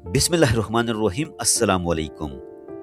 बिस्मिल्लाहिर्रहमानिर्रहीम। अस्सलाम वालेकुम।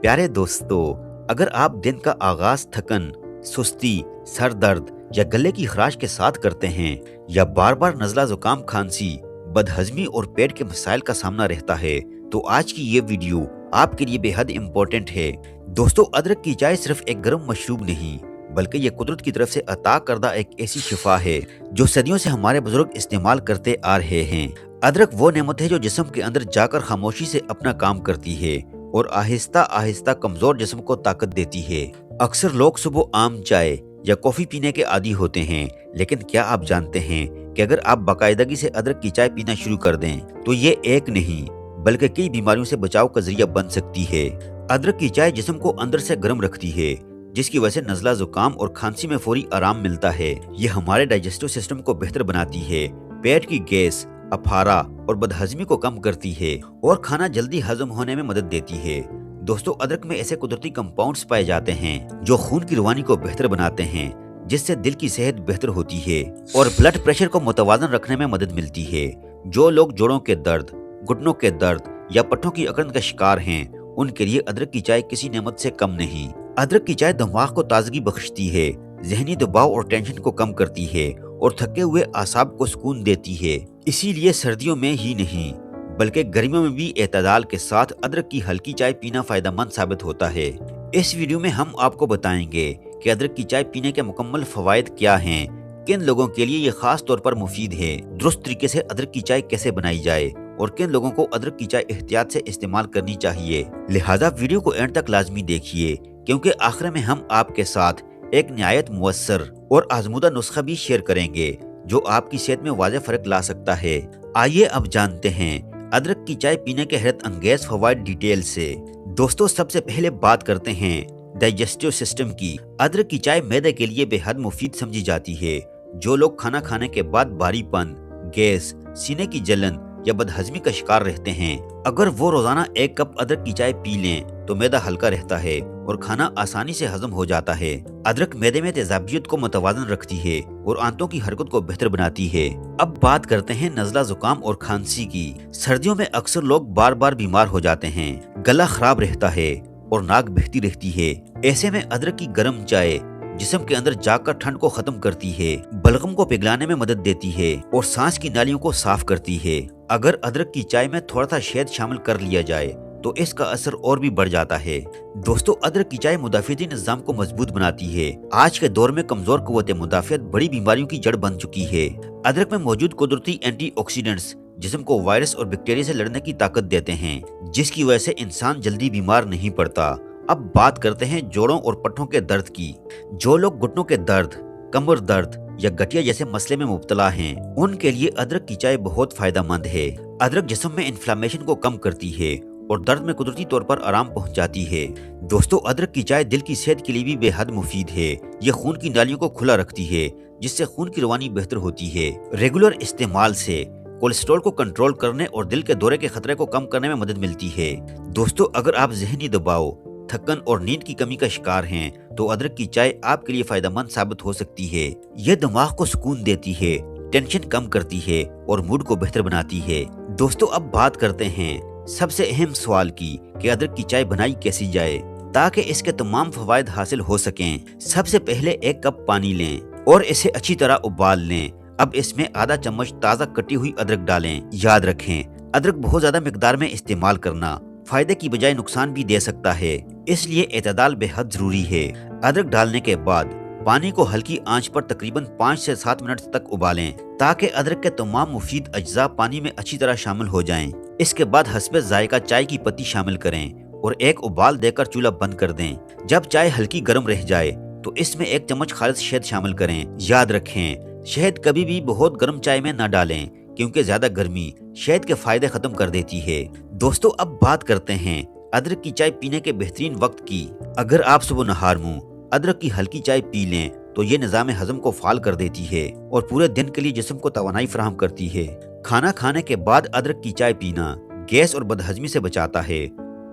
प्यारे दोस्तों, अगर आप दिन का आगाज थकन, सुस्ती, सर दर्द या गले की खराश के साथ करते हैं या बार बार नज़ला जुकाम, खांसी, बदहजमी और पेट के मसाइल का सामना रहता है तो आज की ये वीडियो आपके लिए बेहद इम्पोर्टेंट है। दोस्तों, अदरक की चाय सिर्फ एक गर्म मशरूब नहीं बल्कि ये कुदरत की तरफ से अता करदा एक ऐसी शिफा है जो सदियों से हमारे बुजुर्ग इस्तेमाल करते आ रहे हैं। अदरक वो नेमत है जो जिस्म के अंदर जाकर खामोशी से अपना काम करती है और आहिस्ता आहिस्ता कमजोर जिस्म को ताकत देती है। अक्सर लोग सुबह आम चाय या कॉफी पीने के आदी होते हैं, लेकिन क्या आप जानते हैं कि अगर आप बाकायदगी से अदरक की चाय पीना शुरू कर दें तो ये एक नहीं बल्कि कई बीमारियों से बचाव का जरिया बन सकती है। अदरक की चाय जिस्म को अंदर से गर्म रखती है, जिसकी वजह से नज़ला जुकाम और खांसी में फौरी आराम मिलता है। ये हमारे डाइजेस्टिव सिस्टम को बेहतर बनाती है, पेट की गैस, अफारा और बदहजमी को कम करती है और खाना जल्दी हजम होने में मदद देती है। दोस्तों, अदरक में ऐसे कुदरती कंपाउंड्स पाए जाते हैं जो खून की रवानी को बेहतर बनाते हैं, जिससे दिल की सेहत बेहतर होती है और ब्लड प्रेशर को मुतवाजन रखने में मदद मिलती है। जो लोग जोड़ों के दर्द, घुटनों के दर्द या पट्टों की अकड़न का शिकार हैं, उनके लिए अदरक की चाय किसी नेमत से कम नहीं। अदरक की चाय दिमाग को ताजगी बख्शती है, जहनी दबाव और टेंशन को कम करती है और थके हुए आसाब को सुकून देती है। इसीलिए सर्दियों में ही नहीं बल्कि गर्मियों में भी एतदाल के साथ अदरक की हल्की चाय पीना फायदेमंद साबित होता है। इस वीडियो में हम आपको बताएंगे कि अदरक की चाय पीने के मुकम्मल फवायद क्या हैं, किन लोगों के लिए ये खास तौर पर मुफीद है, दुरुस्त तरीके से अदरक की चाय कैसे बनाई जाए और किन लोगों को अदरक की चाय एहतियात से इस्तेमाल करनी चाहिए। लिहाजा वीडियो को एंड तक लाजमी देखिए, क्योंकि आखिर में हम आपके साथ एक निहायत मुअस्सर और आजमूदा नुस्खा भी शेयर करेंगे जो आपकी सेहत में वाज़ेह फर्क ला सकता है। आइए अब जानते हैं अदरक की चाय पीने के हैरत अंगेज फवायद डिटेल से। दोस्तों, सबसे पहले बात करते हैं डाइजेस्टिव सिस्टम की। अदरक की चाय मैदे के लिए बेहद मुफीद समझी जाती है। जो लोग खाना खाने के बाद भारीपन, गैस, सीने की जलन या बदहजमी का शिकार रहते हैं, अगर वो रोजाना एक कप अदरक की चाय पी लें तो मैदा हल्का रहता है और खाना आसानी से हजम हो जाता है। अदरक मैदे में तेजाबियत को मुतवाजन रखती है और आंतों की हरकत को बेहतर बनाती है। अब बात करते हैं नज़ला जुकाम और खांसी की। सर्दियों में अक्सर लोग बार बार बीमार हो जाते हैं, गला खराब रहता है और नाक बहती रहती है। ऐसे में अदरक की गर्म चाय जिस्म के अंदर जाकर ठंड को खत्म करती है, बलगम को पिघलाने में मदद देती है और सांस की नालियों को साफ करती है। अगर अदरक की चाय में थोड़ा सा शहद शामिल कर लिया जाए तो इसका असर और भी बढ़ जाता है। दोस्तों, अदरक की चाय मुदाफ़ियती निज़ाम को मजबूत बनाती है। आज के दौर में कमजोर क़ुव्वत मुदाफ़ियत बड़ी बीमारियों की जड़ बन चुकी है। अदरक में मौजूद कुदरती एंटीऑक्सीडेंट्स जिस्म को वायरस और बैक्टीरिया से लड़ने की ताकत देते हैं, जिसकी वजह से इंसान जल्दी बीमार नहीं पड़ता। अब बात करते हैं जोड़ों और पट्टों के दर्द की। जो लोग घुटनों के दर्द, कमर दर्द या गठिया जैसे मसले में मुब्तला हैं, उनके लिए अदरक की चाय बहुत फायदेमंद है। अदरक जिस्म में इन्फ्लेमेशन को कम करती है और दर्द में कुदरती तौर पर आराम पहुंचाती है। दोस्तों, अदरक की चाय दिल की सेहत के लिए भी बेहद मुफीद है। ये खून की नालियों को खुला रखती है, जिससे खून की रवानी बेहतर होती है। रेगुलर इस्तेमाल से कोलेस्ट्रॉल को कंट्रोल करने और दिल के दौरे के खतरे को कम करने में मदद मिलती है। दोस्तों, अगर आप जहनी दबाव, थकन और नींद की कमी का शिकार हैं तो अदरक की चाय आपके लिए फायदेमंद साबित हो सकती है। यह दिमाग को सुकून देती है, टेंशन कम करती है और मूड को बेहतर बनाती है। दोस्तों, अब बात करते हैं सबसे अहम सवाल की कि अदरक की चाय बनाई कैसी जाए ताकि इसके तमाम फवायद हासिल हो सकें। सबसे पहले एक कप पानी लें और इसे अच्छी तरह उबाल लें। अब इसमें आधा चम्मच ताज़ा कटी हुई अदरक डालें। याद रखें, अदरक बहुत ज्यादा मिकदार में इस्तेमाल करना फायदे की बजाय नुकसान भी दे सकता है, इसलिए एतदाल बेहद जरूरी है। अदरक डालने के बाद पानी को हल्की आंच पर तकरीबन 5 से 7 मिनट तक उबालें ताकि अदरक के तमाम मुफीद अज्जा पानी में अच्छी तरह शामिल हो जाएं। इसके बाद हस्बे जायका चाय की पत्ती शामिल करें और एक उबाल देकर चूल्हा बंद कर दें। जब चाय हल्की गर्म रह जाए तो इसमें 1 चम्मच खालिस शहद शामिल करें। याद रखें, शहद कभी भी बहुत गर्म चाय में न डालें क्योंकि ज्यादा गर्मी शहद के फायदे खत्म कर देती है। दोस्तों, अब बात करते हैं अदरक की चाय पीने के बेहतरीन वक्त की। अगर आप सुबह नहार मुंह अदरक की हल्की चाय पी लें तो ये निज़ाम हजम को फाल कर देती है और पूरे दिन के लिए जिस्म को तवानाई फराहम करती है। खाना खाने के बाद अदरक की चाय पीना गैस और बदहजमी से बचाता है।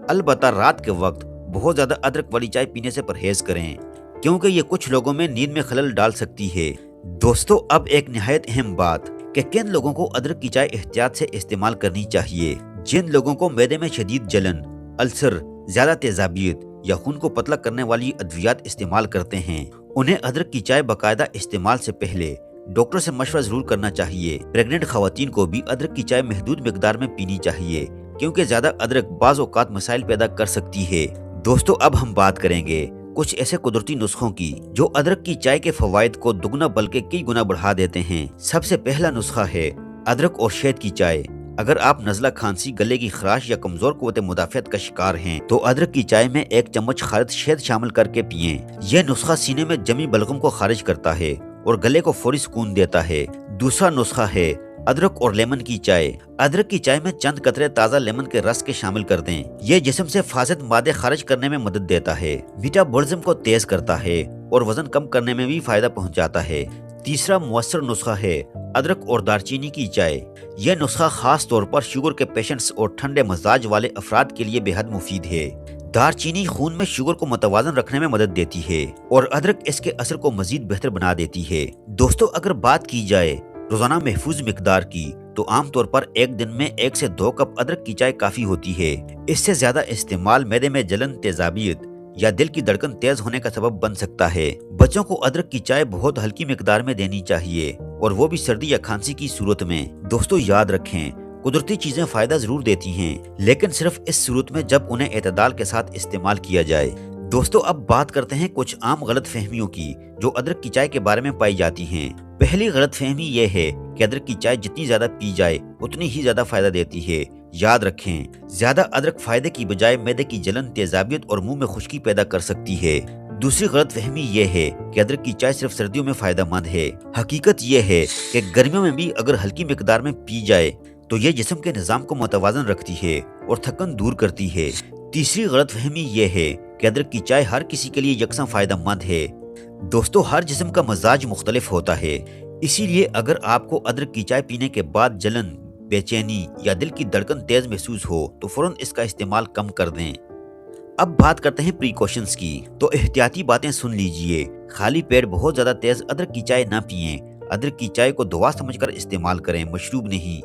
अलबत्ता रात के वक्त बहुत ज्यादा अदरक वाली चाय पीने से परहेज करें, क्योंकि ये कुछ लोगों में नींद में खलल डाल सकती है। दोस्तों, अब एक निहायत अहम बात कि किन लोगों को अदरक की चाय एहतियात से इस्तेमाल करनी चाहिए। जिन लोगों को मैदे में शदीद जलन, अल्सर, ज्यादा तेजाबियत या खून को पतला करने वाली अद्वियात इस्तेमाल करते हैं, उन्हें अदरक की चाय बाकायदा इस्तेमाल से पहले डॉक्टर से मशवरा जरूर करना चाहिए। प्रेग्नेंट खवातीन को भी अदरक की चाय महदूद मिकदार में पीनी चाहिए, क्योंकि ज्यादा अदरक बाज़ औक़ात मसाइल पैदा कर सकती है। दोस्तों, अब हम बात करेंगे कुछ ऐसे कुदरती नुस्खों की जो अदरक की चाय के फवायद को दुगना बल्कि कई गुना बढ़ा देते हैं। सबसे पहला नुस्खा है अदरक और शहद की चाय। अगर आप नज़ला, खांसी, गले की खराश या कमजोर क़ुव्वत मुदाफ़ियत का शिकार हैं, तो अदरक की चाय में 1 चम्मच खालिद शहद शामिल करके पिएं। यह नुस्खा सीने में जमी बलगम को खारिज करता है और गले को फौरी सुकून देता है। दूसरा नुस्खा है अदरक और लेमन की चाय। अदरक की चाय में चंद कतरे ताज़ा लेमन के रस के शामिल कर दें। यह जिस्म से फासिद मादे खारिज करने में मदद देता है, मेटाबॉलिज्म को तेज करता है और वजन कम करने में भी फायदा पहुंचाता है। तीसरा मुअस्सर नुस्खा है अदरक और दालचीनी की चाय। यह नुस्खा खास तौर पर शुगर के पेशेंट्स और ठंडे मजाज वाले अफराद के लिए बेहद मुफीद है। दालचीनी खून में शुगर को मुतवाजन रखने में मदद देती है और अदरक इसके असर को मजीद बेहतर बना देती है। दोस्तों, अगर बात की जाए रोजाना महफूज मिकदार की, तो आमतौर पर एक दिन में 1 से 2 कप अदरक की चाय काफी होती है। इससे ज्यादा इस्तेमाल मैदे में जलन, तेजाबियत या दिल की धड़कन तेज होने का सबब बन सकता है। बच्चों को अदरक की चाय बहुत हल्की मिकदार में देनी चाहिए, और वो भी सर्दी या खांसी की सूरत में। दोस्तों, याद रखें, कुदरती चीजें फायदा जरूर देती हैं, लेकिन सिर्फ इस सूरत में जब उन्हें एतदाल के साथ इस्तेमाल किया जाए। दोस्तों, अब बात करते हैं कुछ आम गलत फहमियों की जो अदरक की चाय के बारे में पाई जाती हैं। पहली गलत फहमी यह है कि अदरक की चाय जितनी ज्यादा पी जाए उतनी ही ज्यादा फायदा देती है। याद रखें, ज्यादा अदरक फायदे की बजाय मैदे की जलन, तेजाबियत और मुंह में खुश्की पैदा कर सकती है। दूसरी गलत फहमी यह है कि अदरक की चाय सिर्फ सर्दियों में फायदा मंद है। हकीकत यह है कि गर्मियों में भी अगर हल्की मिकदार में पी जाए तो ये जिस्म के निजाम को मुतवाजन रखती है और थकन दूर करती है। तीसरी गलत फहमी यह है कि अदरक की चाय हर किसी के लिए यकसा फायदा मंद है। दोस्तों, हर जिस्म का मजाज मुख्तलिफ होता है, इसीलिए अगर आपको अदरक की चाय पीने के बाद जलन, बेचैनी या दिल की धड़कन तेज महसूस हो तो फौरन इसका इस्तेमाल कम कर दें। अब बात करते हैं प्रिकॉशंस की। तो एहतियाती बातें सुन लीजिए। खाली पेट बहुत ज्यादा तेज अदरक की चाय ना पिएं। अदरक की चाय को दवा समझकर इस्तेमाल करें, मशरूब नहीं।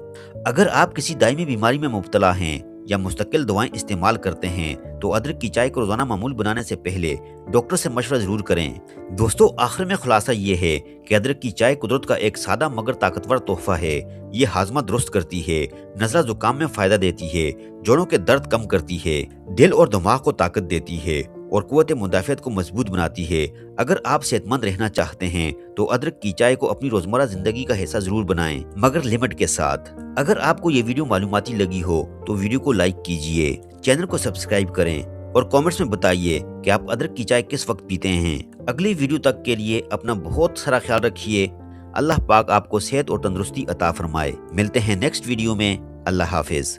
अगर आप किसी दायमी बीमारी में मुब्तला हैं या मुस्तकिल दवाएं इस्तेमाल करते हैं, तो अदरक की चाय को रोजाना मामूल बनाने से पहले डॉक्टर से मशवरा जरूर करें। दोस्तों, आखिर में खुलासा ये है कि अदरक की चाय कुदरत का एक सादा मगर ताकतवर तोहफा है। ये हाजमा दुरुस्त करती है, नज़ला जुकाम में फायदा देती है, जोड़ों के दर्द कम करती है, दिल और दिमाग को ताकत देती है और कुव्वत मुदाफ़ियत को मजबूत बनाती है। अगर आप सेहतमंद रहना चाहते हैं तो अदरक की चाय को अपनी रोजमर्रा जिंदगी का हिस्सा जरूर बनाएं, मगर लिमिट के साथ। अगर आपको ये वीडियो मालूमाती लगी हो तो वीडियो को लाइक कीजिए, चैनल को सब्सक्राइब करें और कमेंट्स में बताइए कि आप अदरक की चाय किस वक्त पीते हैं। अगली वीडियो तक के लिए अपना बहुत सारा ख्याल रखिए। अल्लाह पाक आपको सेहत और तंदुरुस्ती अता फरमाए। मिलते हैं नेक्स्ट वीडियो में। अल्लाह हाफिज।